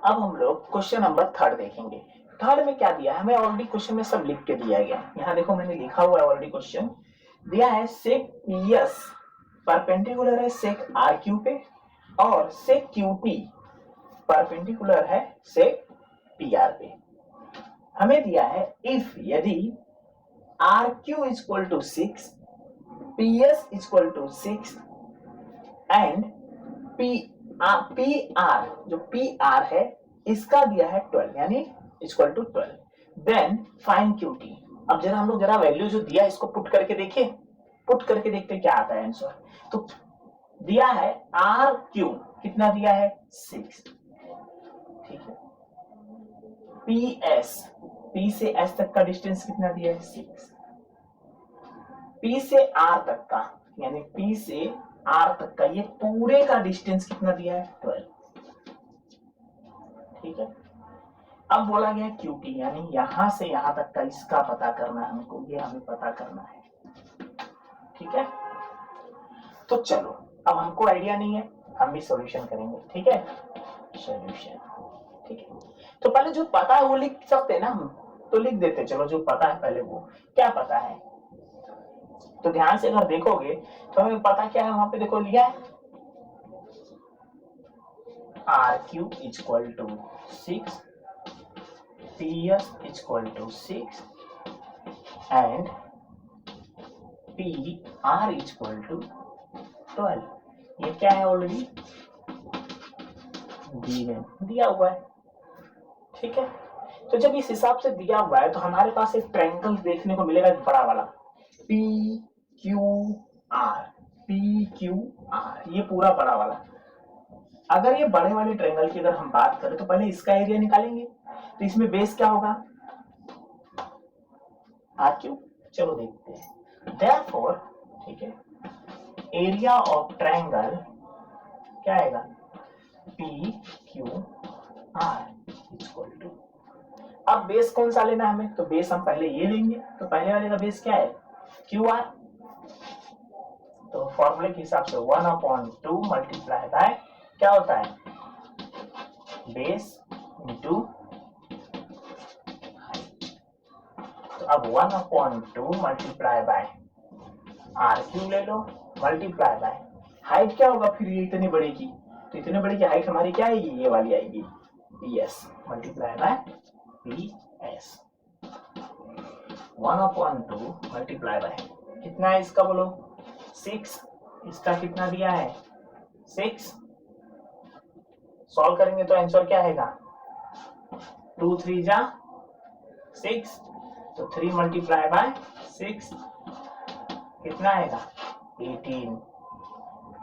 अब हम लोग क्वेश्चन नंबर 3 देखेंगे। थर्ड में क्या दिया है हमें, ऑलरेडी क्वेश्चन में सब लिख के दिया गया। यहाँ देखो मैंने लिखा हुआ है ऑलरेडी, क्वेश्चन दिया है सेक पीएस परपेंडिकुलर है सेक आर क्यू पे और सेक क्यूटी परपेंडिकुलर है सेक पी आर पे। हमें दिया है इफ यदि R Q is equal to 6, P S is equal to 6 and P R जो पी आर है इसका दिया है 12 यानी equal to 12, then find Q T. अब जरा हम लोग जरा वैल्यू जो दिया इसको पुट करके देखें, पुट करके देखते क्या आता है आंसर। तो दिया है आर क्यू कितना दिया है 6, ठीक है। पी एस पी से एस तक का डिस्टेंस कितना दिया है 6, पी से आर तक का यानी पी से आर तक का ये पूरे का डिस्टेंस कितना दिया है 12, ठीक है। अब बोला गया क्यूटी यानी यहां से यहां तक का इसका पता करना है हमको, ये हमें पता करना है, ठीक है। तो चलो अब हमको आइडिया नहीं है, हम भी सॉल्यूशन करेंगे, ठीक है। सॉल्यूशन, ठीक है। तो पहले जो पता है वो लिख सकते हैं ना हम, तो लिख देते, चलो जो पता है पहले वो क्या पता है। तो ध्यान से अगर देखोगे तो हमें पता क्या है, वहां पे देखो लिया है R Q is equal to 6, P S is equal to 6 and P R is equal to 12। ये क्या है ऑलरेडी दिया हुआ है, ठीक है। तो जब इस हिसाब से दिया हुआ है तो हमारे पास एक ट्रायंगल देखने को मिलेगा बड़ा वाला P Q are, P Q R, ये पूरा बड़ा वाला। अगर ये बड़े वाले ट्रायंगल की अगर हम बात करें तो पहले इसका एरिया निकालेंगे, तो इसमें बेस क्या होगा आर क्यू। चलो देखते हैं, देयरफॉर, ठीक है, एरिया ऑफ ट्रायंगल क्या आएगा P Q R equal to. अब बेस कौन सा लेना है हमें, तो बेस हम पहले ये लेंगे, तो पहले वाले का बेस क्या है क्यू आर। तो फॉर्मूले के हिसाब से 1/2 मल्टीप्लाई बाय क्या होता है बेस इंटू, तो अब 1/2 मल्टीप्लाई बाय आर क्यू ले लो मल्टीप्लाई बाय हाइट क्या होगा फिर ये इतनी बड़ी की, तो इतने बड़ी की हाइट हमारी क्या आएगी ये वाली आएगी P S multiply by P S. 1/2 multiply bye कितना है इसका बोलो 6, इसका कितना दिया है 6, सॉल्व करेंगे तो आंसर क्या आएगा 2 3 जा 6, तो 3 मल्टीप्लाई बाय 6 कितना आएगा 18,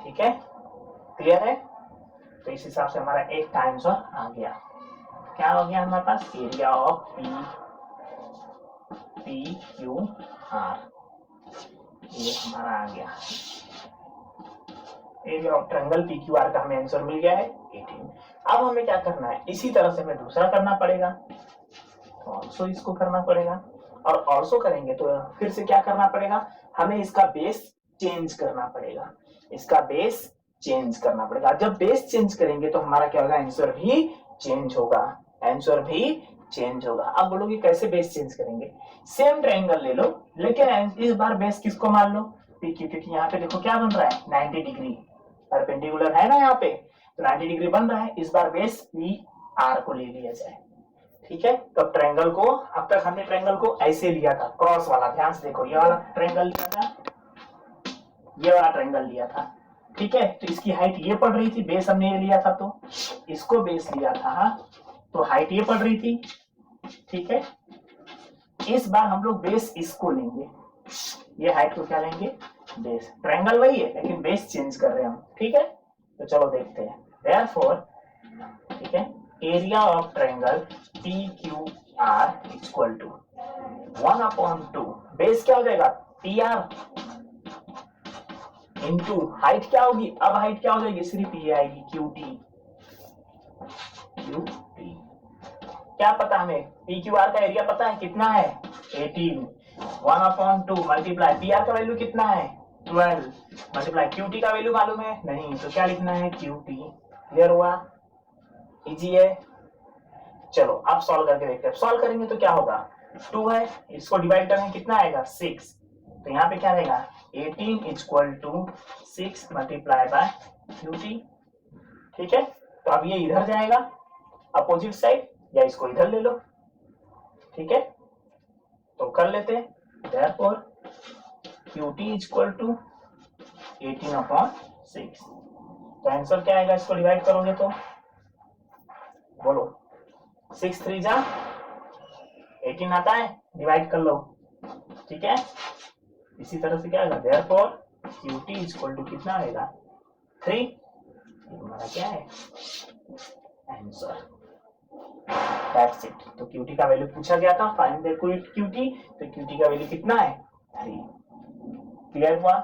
ठीक है, क्लियर है। तो इस हिसाब से हमारा एक का आंसर आ गया, क्या हो गया हमारे पास area of P Q R, ये हमारा आ गया area of triangle P Q R का हमें आंसर मिल गया है 18। अब हमें क्या करना है, इसी तरह से हमें दूसरा करना पड़ेगा, तो ऑल्सो इसको करना पड़ेगा, और ऑल्सो करेंगे तो फिर से क्या करना पड़ेगा हमें इसका बेस चेंज करना पड़ेगा, इसका बेस चेंज करना पड़ेगा। जब बेस चेंज करेंगे तो हमारा क्या होगा आंसर भी चेंज होगा, आंसर भी चेंज होगा। अब बोलोगे कैसे बेस चेंज करेंगे, सेम ट्रायंगल ले लो लेकिन इस बार बेस किसको मान लो पी क्यू, क्योंकि यहाँ पे देखो क्या बन रहा है 90 डिग्री परपेंडिकुलर है ना यहाँ पे, तो 90 डिग्री बन रहा है, इस बार बेस पी आर को ले लिया जाए, ठीक है। तो ट्रायंगल को अब तक हमने ट्रायंगल को ऐसे लिया था क्रॉस वाला, ध्यान से देखो ये वाला ट्रायंगल लिया था, ये वाला ट्रायंगल लिया था, ठीक है। तो इसकी हाइट ये पड़ रही थी, बेस हमने ये लिया था तो इसको बेस लिया था, तो हाइट ये पड़ रही थी, ठीक है। इस बार हम लोग बेस इसको लेंगे, ये हाइट को क्या लेंगे बेस, ट्रायंगल वही है लेकिन बेस चेंज कर रहे हैं हम, ठीक है। तो चलो देखते हैं, देयरफॉर, ठीक है, area of triangle P Q R equal to 1/2 base क्या हो जाएगा पी आर इंटू हाइट क्या होगी, अब हाइट क्या हो जाएगी सिर्फ ये आएगी क्यू टी, क्यू टी क्या पता हमें पी क्यू आर का एरिया पता है कितना है 18, 1/2 मल्टीप्लाई पी आर का वैल्यू कितना है 12 मल्टीप्लाई क्यू टी का वैल्यू मालूम है नहीं, तो क्या लिखना है क्यू टी, क्लियर हुआ, इजी है। चलो अब सॉल्व करके देखते हैं। सॉल्व करेंगे तो क्या होगा, 2 है, इसको डिवाइड करेंगे कितना आएगा 6, तो यहाँ पे क्या रहेगा 18 equal to 6 multiply by QT। ठीक है, तो अब ये इधर जाएगा अपोजिट साइड, या इसको इधर ले लो। ठीक है, तो कर लेते हैं, therefore QT इक्वल टू 18/6। तो आंसर क्या आएगा, इसको डिवाइड करोगे तो बोलो, 6 3 जा 18 आता है, डिवाइड कर लो। ठीक है, इसी तरह से क्या आएगा, therefore QT इक्वल टू कितना आएगा 3। ये तुम्हारा क्या है आंसर, दैट्स इट। तो QT का वैल्यू पूछा गया था, फाइंड द QT, तो QT का वैल्यू कितना है 3। क्लियर हुआ?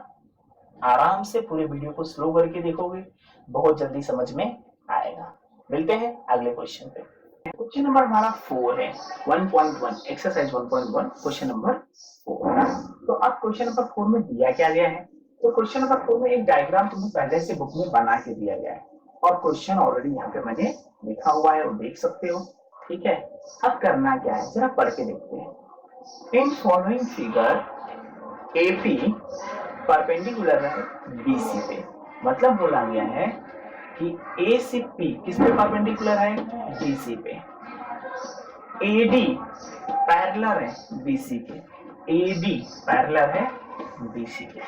आराम से पूरे वीडियो को स्लो करके देखोगे, बहुत जल्दी समझ में आएगा। मिलते हैं अगले क्वेश्चन पे। क्वेश्चन नंबर हमारा 4 है, 1.1 एक्सरसाइज 1.1 क्वेश्चन नंबर 4। तो अब क्वेश्चन नंबर 4 में दिया क्या गया है, तो क्वेश्चन नंबर 4 में एक डायग्राम तुम्हें पहले से बुक में बना के दिया गया है, और क्वेश्चन ऑलरेडी यहाँ पे मैंने लिखा हुआ है, वो देख सकते हो। ठीक है, अब करना क्या है जरा पढ़ के देखते हैं। In following figure AP perpendicular है BC पे, मतलब बोला गया है कि A से P किस पे परपेंडिकुलर है, BC पे। AD पैरेलल है BC के, AD पैरेलल है BC के।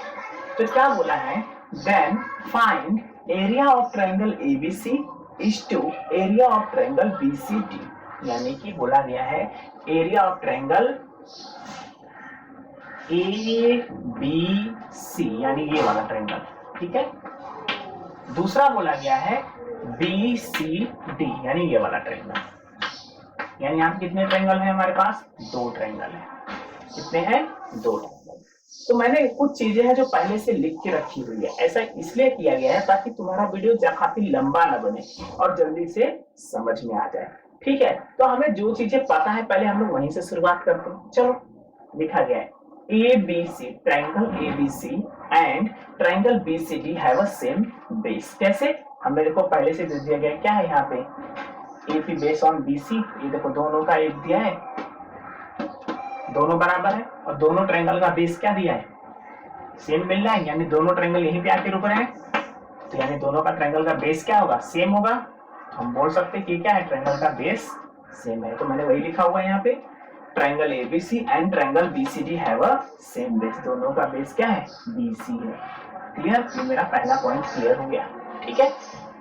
तो क्या बोला है, then find area of triangle ABC is to area of triangle BCD, यानी कि बोला गया है एरिया ऑफ ट्रायंगल ABC, यानी ये वाला ट्रायंगल। ठीक है, दूसरा बोला गया है BCD, यानी ये वाला ट्रायंगल। यानी यहाँ कितने ट्रायंगल है हमारे पास, 2 ट्रायंगल है। कितने हैं, 2 ट्रायंगल। तो मैंने कुछ चीजें हैं जो पहले से लिख के रखी हुई है, ऐसा इसलिए किया गया है ताकि तुम्हारा वीडियो काफी लंबा ना बने और जल्दी से समझ में आ जाए। ठीक है, तो हमें जो चीजें पता है पहले हम लोग वहीं से शुरुआत करते हैं। चलो, लिखा गया है ABC, triangle ABC and triangle BCD have a same base। कैसे, हमने देखो पहले से दे दिया गया क्या है यहाँ पे, AP बेस ऑन BC। ये देखो दोनों का एक दिया है, दोनों बराबर है, और दोनों ट्रायंगल का बेस क्या दिया है, सेम मिल रहा है, यानी दोनों ट्रायंगल यहीं पे आके रुक रहे हैं, तो यानी दोनों का ट्रायंगल का बेस क्या होगा, सेम होगा। हम बोल सकते हैं कि क्या है, ट्रायंगल का बेस सेम है, तो मैंने वही लिखा हुआ है यहाँ पे, triangle ABC and triangle BCD have a same base, दोनों का बेस क्या है, BC है। क्लियर, ये मेरा पहला पॉइंट क्लियर हो गया। ठीक है,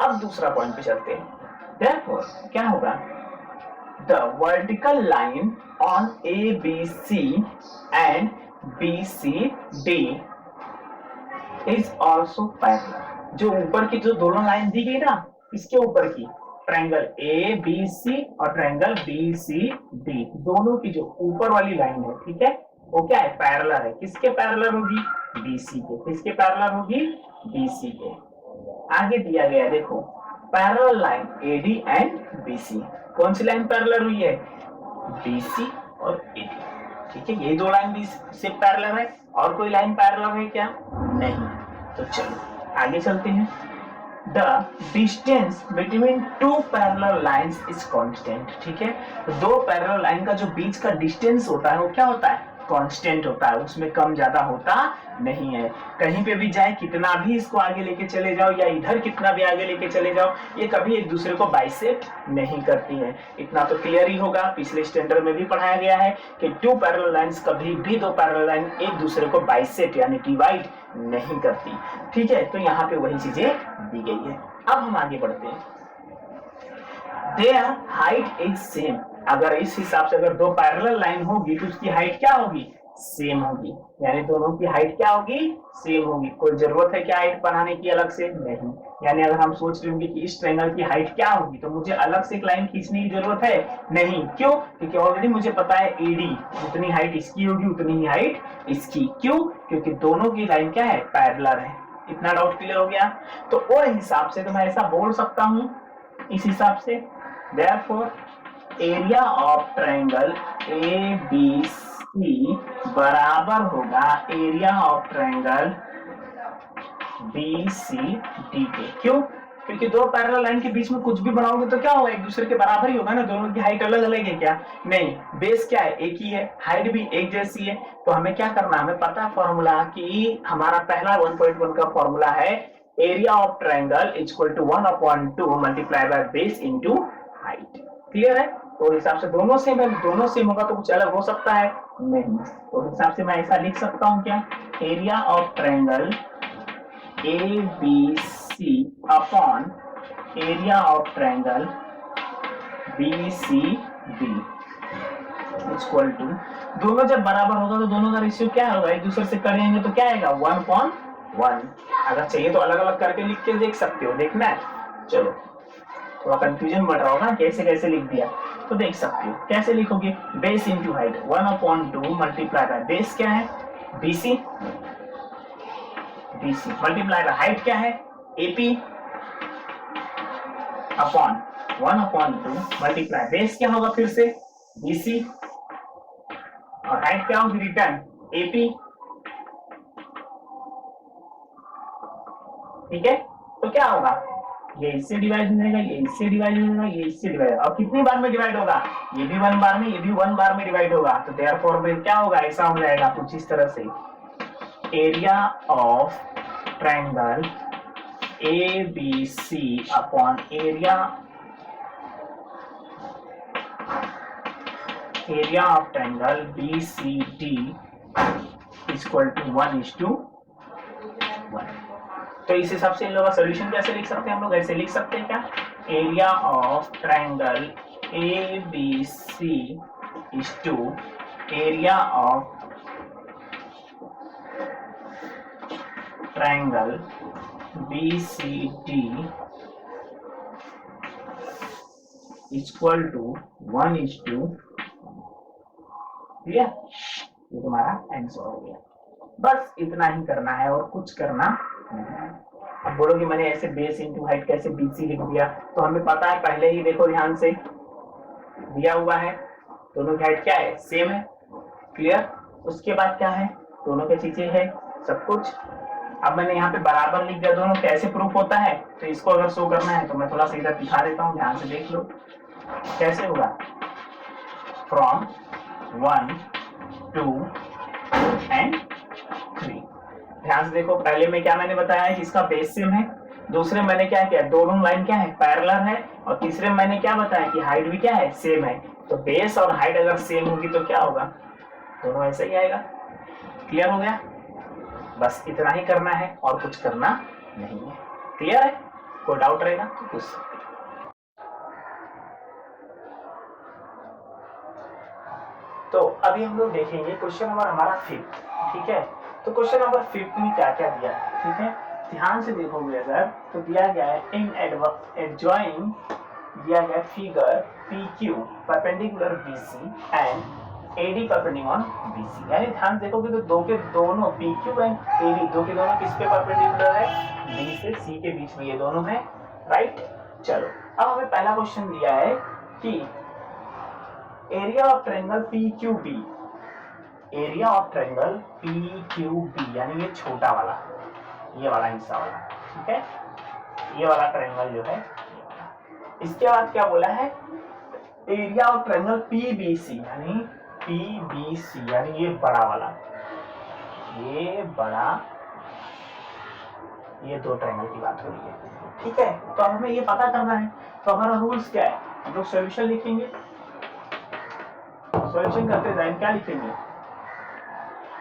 अब दूसरा पॉइंट पे चलते हैं। देयरफॉर क्या होगा, the vertical line on ABC and BCD is also parallel. जो ऊपर की जो दोनों लाइन दी गई ना, इसके ऊपर की ट्रायंगल ABC और ट्रायंगल BCD, दोनों की जो ऊपर वाली लाइन है, ठीक है, वो क्या है, पैरेलल है। किसके पैरेलल होगी, BC के। किसके पैरेलल होगी, BC के। आगे दिया गया देखो, parallel line AD and BC, कौन सी लाइन पैरेलल हुई है, BC और AD। ठीक है, ये 2 लाइन से पैरेलल है, और कोई लाइन पैरेलल है क्या, नहीं। तो चलो आगे चलते हैं। The distance between two parallel lines is constant। ठीक है, तो 2 पैरेलल लाइन का जो बीच का डिस्टेंस होता है वो क्या होता है, कांस्टेंट होता है, उसमें कम ज्यादा होता नहीं है। कहीं पे भी जाए, कितना भी इसको आगे लेके चले जाओ, या इधर कितना भी आगे लेके चले जाओ, ये कभी एक दूसरे को बाइसेक्ट नहीं करती है। इतना तो क्लियर ही होगा, पिछले स्टैंडर्ड में भी पढ़ाया गया है कि 2 पैरेलल लाइंस कभी भी 2 पैरेलल लाइन एक दूसरे को बाइसेक्ट यानी डिवाइड नहीं करती। ठीक है, तो यहाँ पे वही चीजें दी गई है। अब हम आगे बढ़ते हैं। देयर हाइट इज सेम, अगर इस हिसाब से अगर 2 पैरेलल लाइन होगी तो उसकी हाइट क्या होगी, सेम होगी, यानी दोनों की हाइट क्या होगी, सेम होगी। कोई जरूरत है क्या हाइट बनाने की अलग से, नहीं। यानी अगर हम सोच लेंगे कि इस ट्रायंगल की हाइट क्या होगी, तो मुझे अलग से एक लाइन खींचने की जरूरत है नहीं। क्यों, क्योंकि ऑलरेडी मुझे पता है AD जितनी हाइट इसकी होगी उतनी ही हाइट इसकी। क्यों, क्योंकि दोनों की लाइन क्या है, पैरेलल है। इतना डाउट क्लियर हो गया। तो वो हिसाब से तो मैं ऐसा बोल सकता हूं, इस हिसाब से therefore area of triangle ABC बराबर होगा एरिया ऑफ ट्रायंगल BCD के। क्यों, क्योंकि दो पैरेलल लाइन के बीच में कुछ भी बनाओगे तो क्या होगा, एक दूसरे के बराबर ही होगा ना, दोनों की हाइट अलग अलग है क्या, नहीं, बेस क्या है, एक ही है, हाइट भी एक जैसी है। तो हमें क्या करना है, हमें पता है फॉर्मूला कि हमारा पहला 1.1 का फॉर्मूला है area of triangle equal to 1/2 multiply by base into height. Clear है? तो हिसाब से दोनों सेम होगा तो कुछ अलग हो सकता है नहीं। तो हिसाब से मैं ऐसा लिख सकता हूं क्या, area of triangle A B C upon area of triangle B C D equal to, दोनों जब बराबर होगा तो दोनों का रेशियो क्या होगा, एक दूसरे से करेंगे तो क्या आएगा 1/1। अगर चाहिए तो अलग अलग करके लिख के देख सकते हो, देखना है। चलो थोड़ा कंफ्यूजन बढ़ रहा होगा कैसे कैसे लिख दिया, तो देख सकते हो कैसे लिखोगे, base into height 1/2 multiply by base क्या है BC, BC multiply by height क्या है एपी अपॉन 1/2 मल्टीप्लाई बेस क्या होगा फिर से बीसी और हाइट क्या होगी रिटर्न एपी। ठीक है, तो क्या होगा, ये इससे डिवाइड हो जाएगा, ये इससे डिवाइड हो जाएगा, ये इससे डिवाइड, और कितनी बार में डिवाइड होगा, ये भी 1 बार में, ये भी 1 बार में डिवाइड होगा। तो देयरफॉर में क्या होगा, ऐसा हो जाएगा कुछ इस तरह से, area of triangle A B C upon area of triangle B C D equal to 1:1। तो इस हिसाब से इन लोगों का सोल्यूशन कैसे लिख सकते हैं, हम लोग ऐसे लिख सकते हैं क्या, area of triangle A B C is to area of triangle B C D equal to 1:1। ठीक है, ये तुम्हारा आंसर हो गया। बस इतना ही करना है और कुछ करना नहीं है। अब बोलोगे मैंने ऐसे बेस इंटू हाइट कैसे बीसी लिख दिया, तो हमें पता है पहले ही, देखो ध्यान से दिया हुआ है, दोनों की हाइट क्या है सेम है, क्लियर। उसके बाद क्या है, दोनों की चीजें है सब कुछ। अब मैंने यहाँ पे बराबर लिख दिया, दोनों कैसे प्रूफ होता है, तो इसको अगर शो करना है तो मैं थोड़ा सा इधर दिखा देता हूँ, ध्यान से देख लो कैसे होगा। फ्रॉम 1 2 एंड 3, ध्यान से देखो, पहले में क्या मैंने बताया कि इसका बेस सेम है, दूसरे मैंने क्या किया, दोनों लाइन क्या है पैरेलल है, और तीसरे मैंने क्या बताया कि हाइट भी क्या है सेम है। तो बेस और हाइट अगर सेम होगी तो क्या होगा, दोनों ऐसा ही आएगा। क्लियर हो गया, बस इतना ही करना है और कुछ करना नहीं है। क्लियर है, कोई डाउट रहेगा तो पूछ सकते हैं। तो अभी हम लोग देखेंगे क्वेश्चन नंबर हमारा 5, ठीक है। तो क्वेश्चन नंबर 5 में क्या क्या दिया है, ठीक है, ध्यान से देखोगे अगर तो दिया गया है इन एडजॉइंग, दिया गया figure P Q perpendicular B C and AD perpendicular on B C, यानी ध्यान से देखोगे तो दो के दोनों पी क्यू एंड एडी दो के दोनों किस पे परपेंडिकुलर है, बी से सी के बीच में ये दोनों है, राइट। चलो अब हमें पहला क्वेश्चन दिया है कि area of triangle P Q B, area of triangle P Q B यानी ये छोटा वाला, ये वाला हिस्सा वाला, ठीक है, ये वाला ट्रायंगल जो है। इसके बाद क्या बोला है, area of triangle P B C यानी पी बी सी यानी ये बड़ा वाला, ये बड़ा, ये दो ट्रायंगल की बात हो रही है, ठीक है। तो अब हमें ये पता करना है, तो हमारा रूल्स क्या है, हम लोग सोल्यूशन लिखेंगे, सॉल्यूशन करते टाइम क्या लिखेंगे,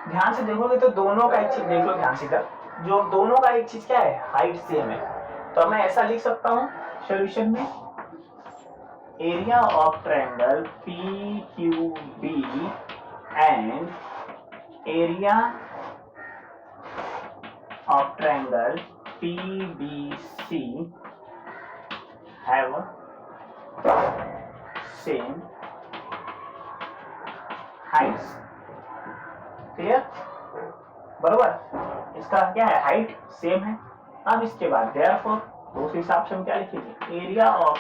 ध्यान से देखोगे तो दोनों का एक चीज देख लो ध्यान से कर, जो दोनों का एक चीज क्या है हाइट सेम है। तो मैं ऐसा लिख सकता हूं सॉल्यूशन में, area of triangle P Q B and area of triangle P B C have same heights, clear, बरोबर, इसका क्या है हाइट सेम है। अब इसके बाद देयरफॉर तो उस हिसाब से हम क्या लिखेंगे, area of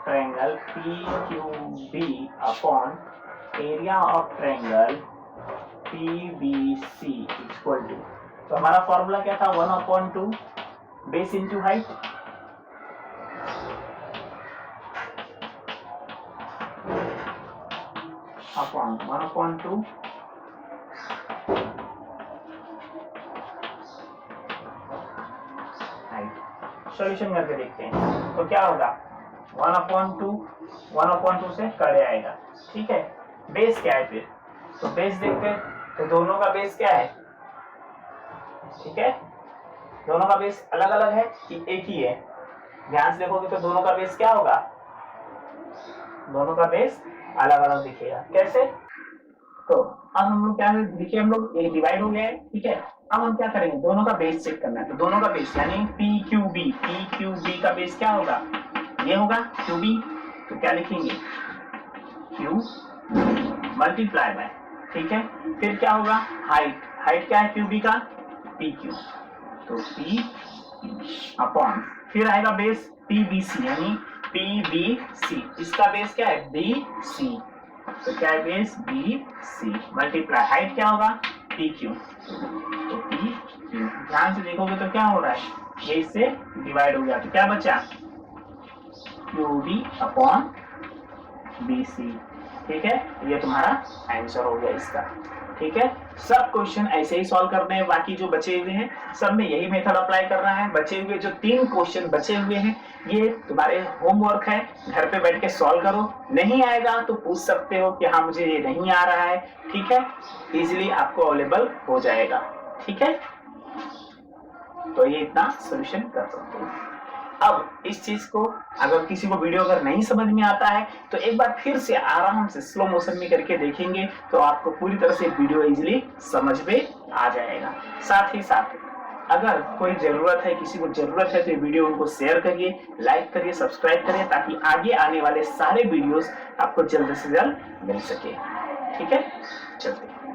triangle P Q B upon area of triangle P B C equal to, तो हमारा फॉर्मूला क्या था 1/2 base into height, upon 1/2 solution करके देखते हैं। तो क्या होगा 1/2 से कड़े आएगा, ठीक है। बेस क्या है फिर, तो बेस देखते हैं, तो दोनों का बेस क्या है, ठीक है, दोनों का बेस अलग अलग है कि एक ही है। ध्यान से देखोगे तो दोनों का बेस क्या होगा, दोनों का बेस अलग अलग दिखेगा। कैसे, तो अब हम लोग क्या देखिए, हम लोग एक डिवाइड हो गया है, ठीक है। अब हम क्या करेंगे, दोनों का बेस चेक करना है। तो दोनों का बेस यानी PQB का बेस क्या होगा, ये होगा QB। तो क्या लिखेंगे, Q मल्टीप्लाई बाय, ठीक है। फिर क्या होगा, हाइट क्या है QB का, PQ। तो P अपॉन, फिर आएगा बेस PBC यानी PBC, इसका बेस क्या है BC। तो क्या है बेस BC मल्टीप्लाई हाइट क्या होगा PQ। तो PQ, ध्यान से देखोगे तो क्या हो रहा है, ये इससे डिवाइड हो गया। तो क्या बचा, QB अपॉन BC, ठीक है। ये तुम्हारा आंसर हो गया इसका, ठीक है। सब क्वेश्चन ऐसे ही सॉल्व करने हैं, बाकी जो बचे हुए हैं सब में यही मेथड अप्लाई करना है। बचे हुए जो 3 क्वेश्चन बचे हुए हैं ये तुम्हारे होमवर्क है, घर पे बैठ के सॉल्व करो। नहीं आएगा तो पूछ सकते हो कि हाँ मुझे ये नहीं आ रहा है, ठीक है। इजिली आपको अवेलेबल हो जाएगा, ठीक है। तो ये इतना सोल्यूशन कर सकते हो। अब इस चीज को अगर किसी को वीडियो अगर नहीं समझ में आता है तो एक बार फिर से आराम से स्लो मोशन में करके देखेंगे तो आपको पूरी तरह से वीडियो इजीली समझ में आ जाएगा। साथ ही साथ अगर कोई जरूरत है, किसी को जरूरत है तो ये वीडियो उनको शेयर करिए, लाइक करिए, सब्सक्राइब करिए ताकि आगे आने वाले सारे वीडियोस आपको जल्द से जल्द मिल सके, ठीक है। चलते हैं।